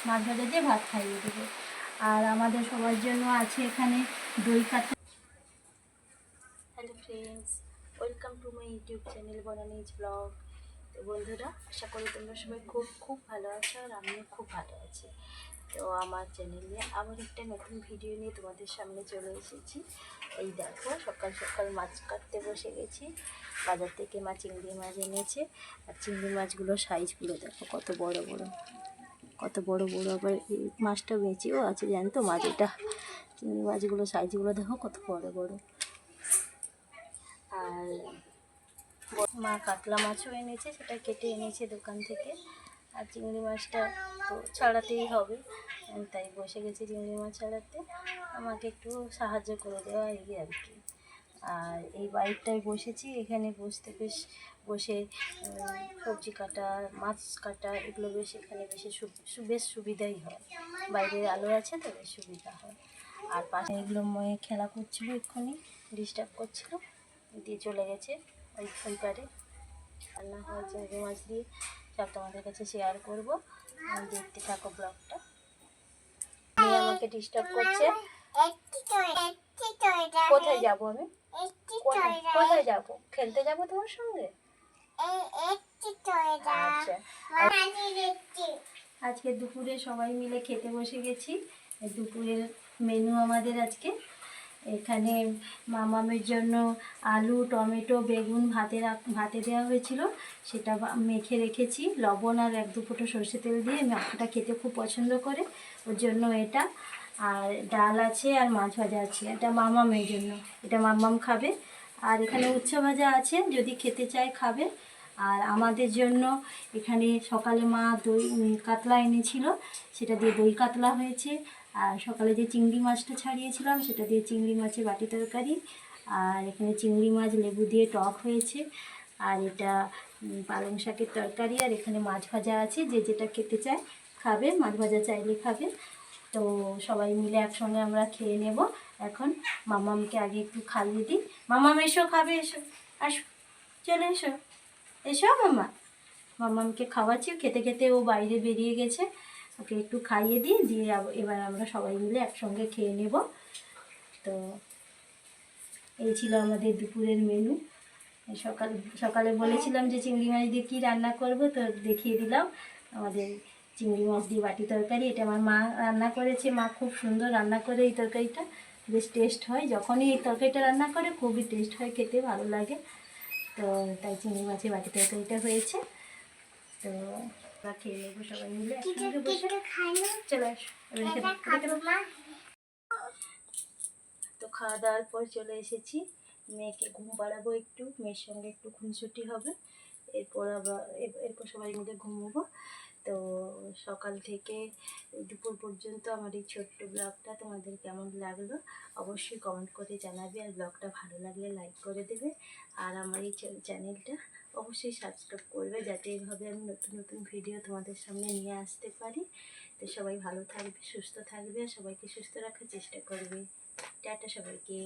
মাছ ভাজা দিয়ে ভাত খাইয়ে দেবো। আর আমাদের সবার জন্য আছে এখানে দই কাতলা। Hello friends, welcome to my YouTube channel Banani's vlog. তো বন্ধুরা, আশা করি তোমরা সবাই খুব খুব ভালো আছো, আর আমিও খুব ভালো আছি। তো আমার চ্যানেলে আবার একটা নতুন ভিডিও নিয়ে তোমাদের সামনে চলে এসেছি। এই দেখো, সকাল সকাল মাছ কাটতে বসে গেছি। বাজার থেকে মা চিংড়ি মাছ এনেছে, আর চিংড়ি মাছগুলো সাইজগুলো দেখো কত বড় বড়, কত বড় বড়। আবার এই মাছটা বেঁচেও আছে, জানো তো মাছ, এটা চিংড়ি মাছগুলো সাইজগুলো দেখো কত বড় বড়। আর মা কাতলা মাছও এনেছে, সেটা কেটে এনেছে দোকান থেকে। আর চিংড়ি মাছটা তো ছাড়াতেই হবে, তাই বসে গেছি চিংড়ি মাছ ছাড়াতে। আমাকে একটু সাহায্য করে দেওয়া এই আর কি। আর এই বাইকটায় বসেছি, এখানে বসতে বসে সবজি কাটা, মাছ কাটা, এগুলো বেশ এখানে বেশ সুবিধাই হয়। বাইরের আলো আছে তো বেশ সুবিধা হয়। আর পাশে এগুলো মেয়ে খেলা করছিল, এক্ষুনি ডিস্টার্ব করছিল, দিয়ে চলে গেছে ওই পারে। রান্না হয় চিংড়ি মাছ দিয়ে, সব তোমাদের কাছে শেয়ার করবো। দেখতে থাকো ব্লগটা। মেয়ে আমাকে ডিস্টার্ব করছে। কোথায় যাবো আমি? কোথায় যাবো? খেলতে যাবো তোমার সঙ্গে? আচ্ছা, আজকে দুপুরে সবাই মিলে খেতে বসে গেছি। দুপুরের মেনু আমাদের আজকে এখানে মামামের জন্য আলু, টমেটো, বেগুন ভাতে দেওয়া হয়েছিল, সেটা মেখে রেখেছি লবণ আর 1-2 ফোঁটা সর্ষে তেল দিয়ে। মাখটা খেতে খুব পছন্দ করে, ওর জন্য এটা। আর ডাল আছে আর মাছ ভাজা আছে, এটা মামামের জন্য, এটা মামাম খাবে। আর এখানে উচ্ছে ভাজা আছে, যদি খেতে চায় খাবে। আর আমাদের জন্য এখানে সকালে মা দই কাতলা এনেছিল, সেটা দিয়ে দই কাতলা হয়েছে। আর সকালে যে চিংড়ি মাছটা ছাড়িয়েছিলাম, সেটা দিয়ে চিংড়ি মাছের বাটি তরকারি। আর এখানে চিংড়ি মাছ লেবু দিয়ে টক হয়েছে। আর এটা পালং শাকের তরকারি। আর এখানে মাছ ভাজা আছে, যে যেটা খেতে চায় খাবে, মাছ ভাজা চাইলে খাবে। তো সবাই মিলে একসঙ্গে আমরা খেয়ে নেব এখন। মামামকে আগে একটু খাইয়ে দিই। মামাম এসো, খাবে, এসো, আসো, চলে এসো, এসো মামা। মামামকে খাওয়াচ্ছি, খেতে খেতে ও বাইরে বেরিয়ে গেছে, ওকে একটু খাইয়ে দিই, দিয়ে এবার আমরা সবাই মিলে একসঙ্গে খেয়ে নেব। তো এই ছিল আমাদের দুপুরের মেনু। সকালে বলেছিলাম যে চিংড়ি মাছ দিয়ে কী রান্না করব, তো দেখিয়ে দিলাম আমাদের চিংড়ি মাছ দিয়ে বাটি তরকারি। এটা আমার মা রান্না করেছে, মা খুব সুন্দর রান্না করে এই তরকারিটা, বেশ টেস্ট হয়। যখনই এই তরকারিটা রান্না করে খুবই টেস্ট হয়, খেতে ভালো লাগে। তো তাই চিংড়ি মাছের বাটি তরকারিটা হয়েছে। তো আমরা খেয়ে নেবো সবাই মিলে একসঙ্গে বসে। চলে আসো। তো খাওয়া দাওয়ার পর চলে এসেছি, মেয়েকে ঘুম পাড়াবো একটু, মেয়ের সঙ্গে একটু খুনসুটি হবে, এরপর সবাই মিলে ঘুমোবো। তো সকাল থেকে দুপুর পর্যন্ত আমার এই ছোট্ট ব্লগটা তোমাদের কেমন লাগলো অবশ্যই কমেন্ট করে জানাবে। আর ব্লগটা ভালো লাগলে লাইক করে দেবে। আর আমার এই চ্যানেলটা অবশ্যই সাবস্ক্রাইব করবে, যাতে এইভাবে আমি নতুন নতুন ভিডিও তোমাদের সামনে নিয়ে আসতে পারি। তো সবাই ভালো থাকবে, সুস্থ থাকবে, আর সবাইকে সুস্থ রাখার চেষ্টা করবে। টাটা সবাইকে।